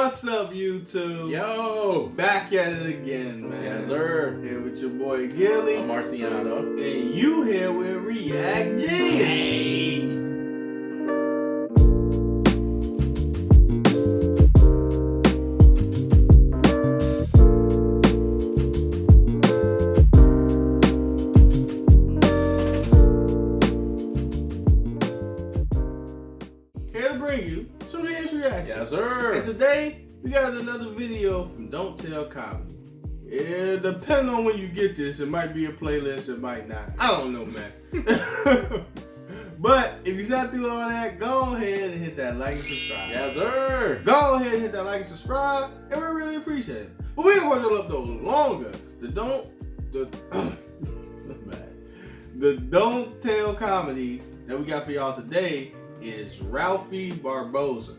What's up, YouTube? Yo! Back at it again, man. Yes, sir. Here with your boy Gilly. I'm Marciano. And you here with React Genius. Hey! Here to bring you some Genius reactions. Yes, sir. And today, we got another video from Don't Tell Comedy. Yeah, depending on when you get this, it might be a playlist, it might not. I don't know, man. But if you sat through all that, go ahead and hit that like and subscribe. Yes, sir. Go ahead and hit that like and subscribe, and we really appreciate it. But we're gonna go up those longer. The Don't Tell Comedy that we got for y'all today is Ralphie Barbosa.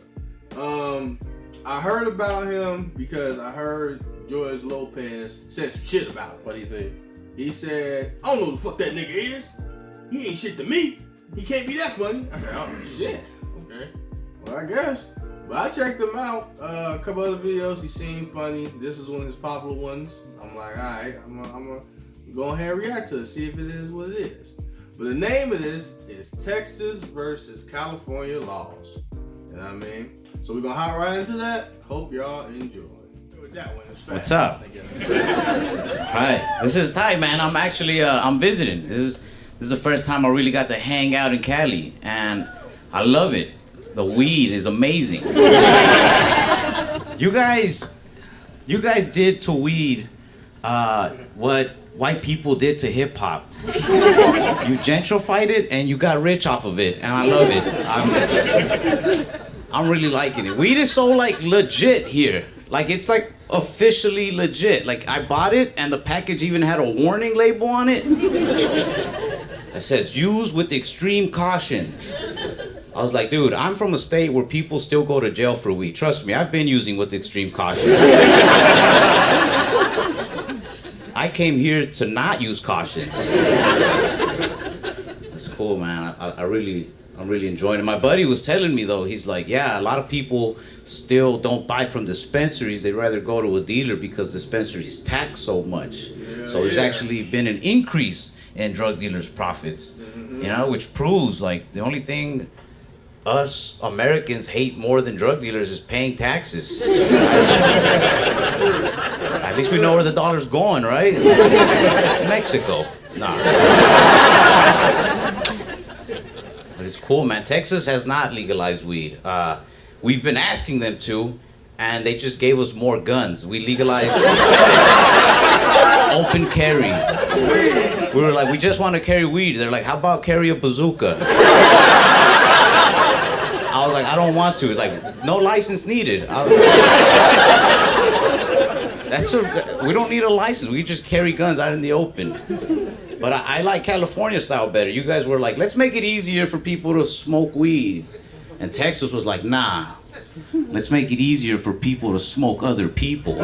I heard about him because I heard George Lopez said some shit about him. What do you say? He said, I don't know who the fuck that nigga is. He ain't shit to me. He can't be that funny. I said, oh shit. Okay. Well, I guess. But I checked him out. A couple other videos. He seemed funny. This is one of his popular ones. I'm like, all right, I'm gonna go ahead and react to it, see if it is what it is. But the name of this is Texas versus California laws. You know what I mean? So we're gonna hop right into that. Hope y'all enjoy. That one is fast. What's up? Hi, this is Ty, man. I'm actually I'm visiting. This is the first time I really got to hang out in Cali, and I love it. The weed is amazing. You guys did to weed what white people did to hip hop. You gentrified it and you got rich off of it, and I love it. I'm really liking it. Weed is so like legit here. Like it's like officially legit. Like I bought it and the package even had a warning label on it. It says use with extreme caution. I was like, dude, I'm from a state where people still go to jail for weed. Trust me, I've been using with extreme caution. I came here to not use caution. It's cool, man. I'm really enjoying it. My buddy was telling me though, he's like, yeah, a lot of people still don't buy from dispensaries. They'd rather go to a dealer because dispensaries tax so much. Yeah, so there's actually been an increase in drug dealers' profits, you know, which proves like the only thing us Americans hate more than drug dealers is paying taxes. At least we know where the dollar's going, right? Mexico. Nah. But it's cool, man. Texas has not legalized weed. We've been asking them to, and they just gave us more guns. We legalized open carry. We were like, we just want to carry weed. They're like, how about carry a bazooka? I was like, I don't want to. It's like, no license needed. We don't need a license. We just carry guns out in the open. But I like California style better. You guys were like, let's make it easier for people to smoke weed. And Texas was like, nah, let's make it easier for people to smoke other people.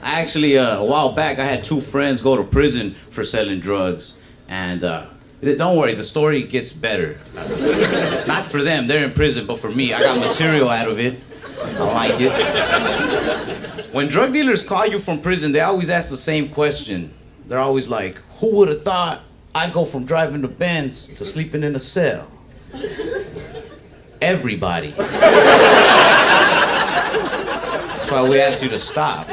Actually, a while back, I had two friends go to prison for selling drugs. And don't worry, the story gets better. Not for them, they're in prison, but for me, I got material out of it. I like it. When drug dealers call you from prison, they always ask the same question. They're always like, who would have thought I'd go from driving the Benz to sleeping in a cell? Everybody. That's why we asked you to stop.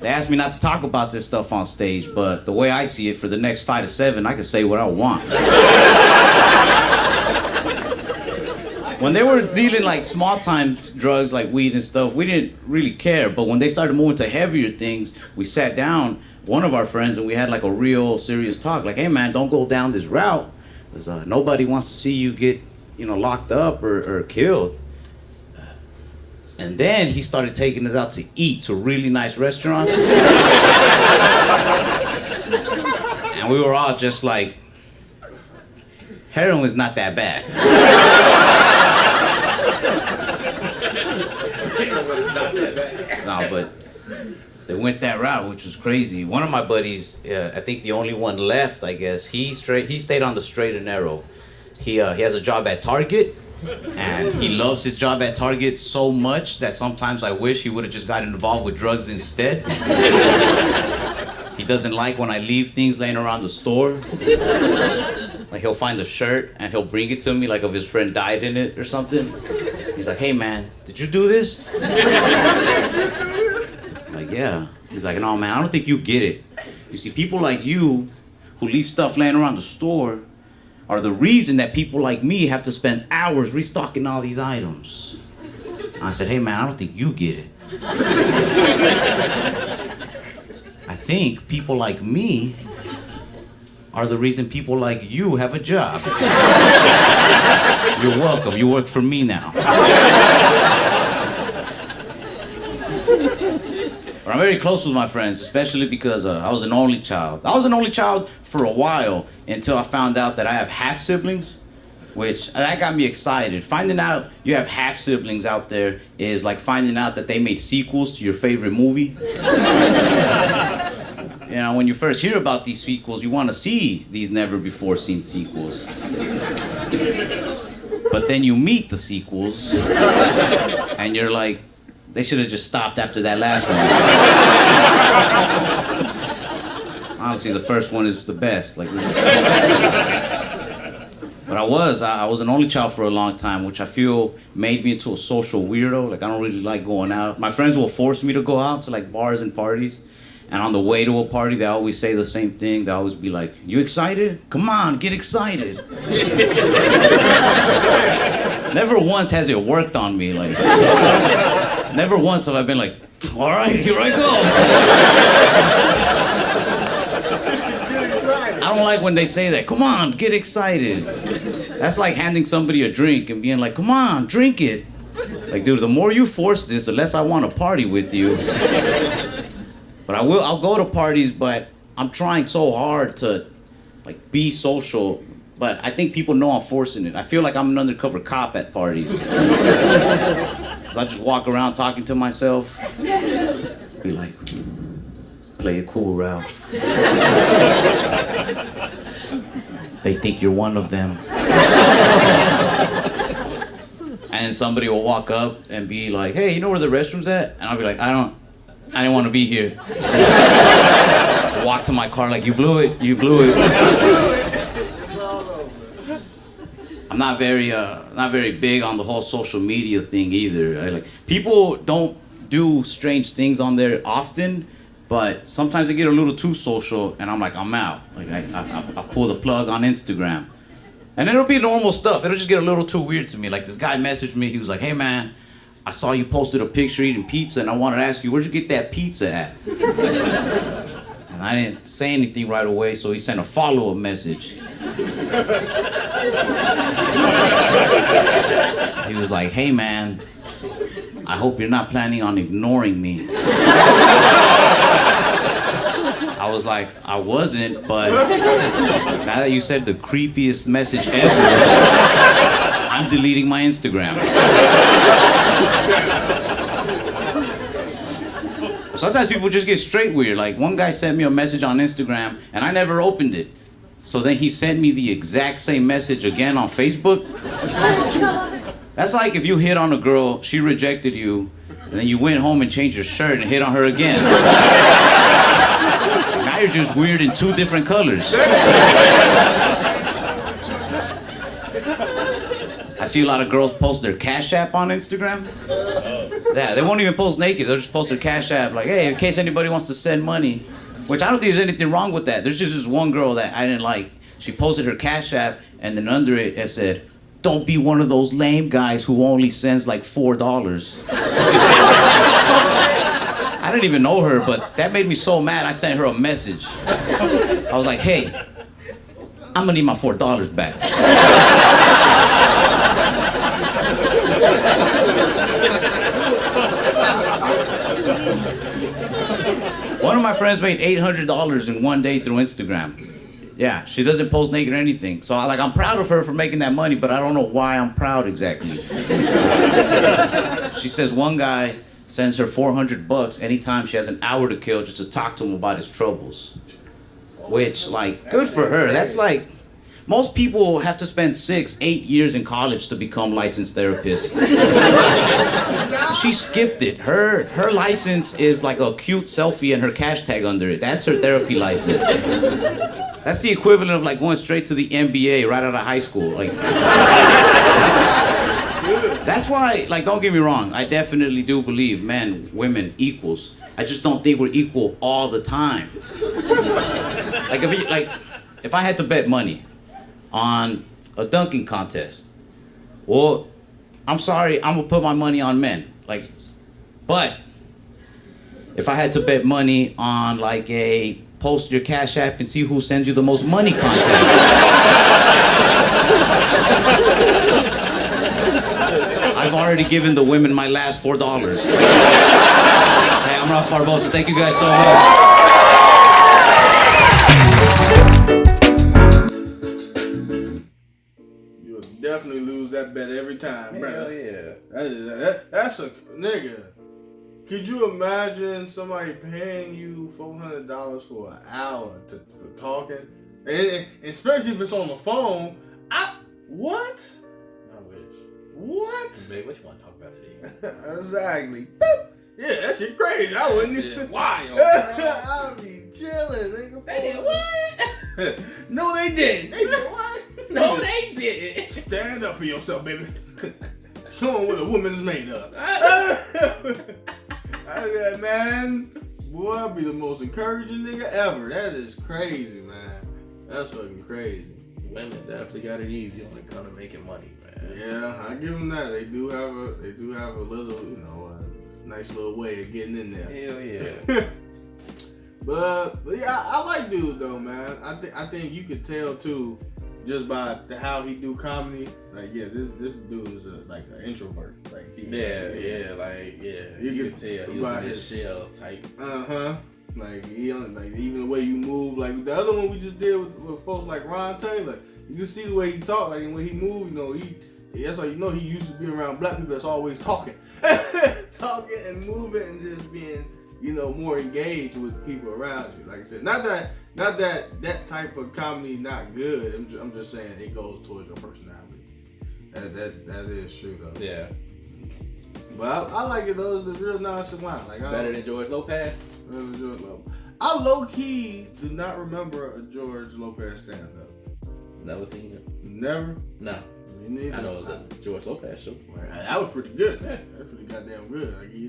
They asked me not to talk about this stuff on stage, but the way I see it, for the next 5 to 7, I can say what I want. When they were dealing like small-time drugs like weed and stuff, we didn't really care. But when they started moving to heavier things, we sat down, one of our friends, and we had like a real serious talk. Like, hey man, don't go down this route, because nobody wants to see you get, locked up or killed. And then he started taking us out to eat to really nice restaurants. And we were all just like, heroin's not that bad. No, but they went that route, which was crazy. One of my buddies, I think the only one left, I guess, he stayed on the straight and narrow. He has a job at Target, and he loves his job at Target so much that sometimes I wish he would have just gotten involved with drugs instead. He doesn't like when I leave things laying around the store. Like he'll find a shirt and he'll bring it to me like if his friend died in it or something. He's like, hey man, did you do this? I'm like, yeah. He's like, no man, I don't think you get it. You see, people like you who leave stuff laying around the store are the reason that people like me have to spend hours restocking all these items. I said, hey man, I don't think you get it. I think people like me are the reason people like you have a job. You're welcome. You work for me now. But I'm very close with my friends, especially because I was an only child. I was an only child for a while until I found out that I have half siblings, which that got me excited. Finding out you have half siblings out there is like finding out that they made sequels to your favorite movie. You know, when you first hear about these sequels, you want to see these never-before-seen sequels. But then you meet the sequels, and you're like, they should have just stopped after that last one. Honestly, the first one is the best. Like this. But I was an only child for a long time, which I feel made me into a social weirdo. Like I don't really like going out. My friends will force me to go out to like bars and parties. And on the way to a party, they always say the same thing. They always be like, you excited? Come on, get excited. Never once has it worked on me. Like, never once have I been like, all right, here I go. I don't like when they say that. Come on, get excited. That's like handing somebody a drink and being like, come on, drink it. Like, dude, the more you force this, the less I want to party with you. But I'll go to parties, but I'm trying so hard to like be social, but I think people know I'm forcing it. I feel like I'm an undercover cop at parties. Cause I just walk around talking to myself, be like, play it cool, Ralph. They think you're one of them. And somebody will walk up and be like, hey, you know where the restroom's at? And I'll be like, I didn't want to be here. Walk to my car like, you blew it. I'm not very big on the whole social media thing either. People don't do strange things on there often, but sometimes they get a little too social, and I'm like, I'm out. Like I pull the plug on Instagram, and it'll be normal stuff. It'll just get a little too weird to me. Like this guy messaged me. He was like, hey man, I saw you posted a picture eating pizza, and I wanted to ask you, where'd you get that pizza at? And I didn't say anything right away, so he sent a follow-up message. He was like, hey man, I hope you're not planning on ignoring me. I was like, I wasn't, but now that you said the creepiest message ever, I'm deleting my Instagram. Sometimes people just get straight weird. Like one guy sent me a message on Instagram and I never opened it. So then he sent me the exact same message again on Facebook. That's like if you hit on a girl, she rejected you, and then you went home and changed your shirt and hit on her again. Now you're just weird in two different colors. I see a lot of girls post their Cash App on Instagram. Yeah, they won't even post naked. They'll just post their Cash App like, hey, in case anybody wants to send money. Which I don't think there's anything wrong with that. There's just this one girl that I didn't like. She posted her Cash App, and then under it, it said, don't be one of those lame guys who only sends like $4. I didn't even know her, but that made me so mad, I sent her a message. I was like, hey, I'm gonna need my $4 back. One of my friends made $800 in one day through Instagram. Yeah, she doesn't post naked or anything. So I'm proud of her for making that money, but I don't know why I'm proud exactly. She says one guy sends her $400 anytime she has an hour to kill just to talk to him about his troubles. Which, like, good for her. That's like, most people have to spend 6-8 years in college to become licensed therapists. She skipped it. Her license is like a cute selfie and her cash tag under it. That's her therapy license. That's the equivalent of like going straight to the NBA right out of high school. Like, that's why, like, don't get me wrong. I definitely do believe men, women equals. I just don't think we're equal all the time. If I had to bet money on a dunking contest, well, I'm sorry, I'm gonna put my money on men. Like, but if I had to bet money on like a post your Cash App and see who sends you the most money contest, I've already given the women my last $4. Hey, I'm Ralph Barbosa. Thank you guys so much. Definitely lose that bet every time, bro. Hell yeah. That's a nigga. Could you imagine somebody paying you $400 for an hour for talking, and especially if it's on the phone? What? I wish. What? Babe, what you want to talk about today? Exactly. Boop. Yeah, that shit crazy. I wouldn't even. Wild. I'd be chilling, nigga. They did what? No, they didn't. They did what? No, they did. Stand up for yourself, baby. Show them what a woman's made of. I said, man, boy, I'll be the most encouraging nigga ever. That is crazy, man. That's fucking crazy. Women definitely got it easy when it comes to making money, man. Yeah, I give them that. They do have a little, you know, a nice little way of getting in there. Hell yeah. But yeah, I like dude though, man. I think you could tell too, just by how he do comedy. Like, yeah, this dude is like an introvert. Like, You can tell he was in his shell type. Like, like even the way you move, like the other one we just did with folks like Ron Taylor. You can see the way he talk, like, and when he move, you know, that's how you know he used to be around black people that's always talking, talking and moving and just being, you know, more engaged with people around you. Like I said, not that type of comedy not good. I'm just saying it goes towards your personality. That is true though. Yeah. But I like it though. It's the real nonchalant. Like, Better than George Lopez. I low key do not remember a George Lopez stand up. Never seen it. Never. No. Me neither. I know the George Lopez show. That was pretty good. That's pretty goddamn good. I give you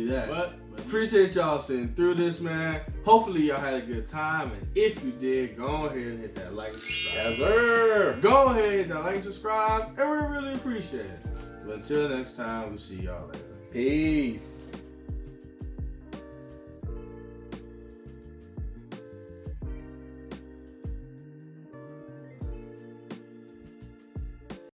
that. But appreciate y'all sitting through this, man. Hopefully y'all had a good time, and if you did, go ahead and hit that like and subscribe. Yes, sir. Go ahead and hit that like and subscribe, and we really appreciate it. But until next time, we'll see y'all later. Peace.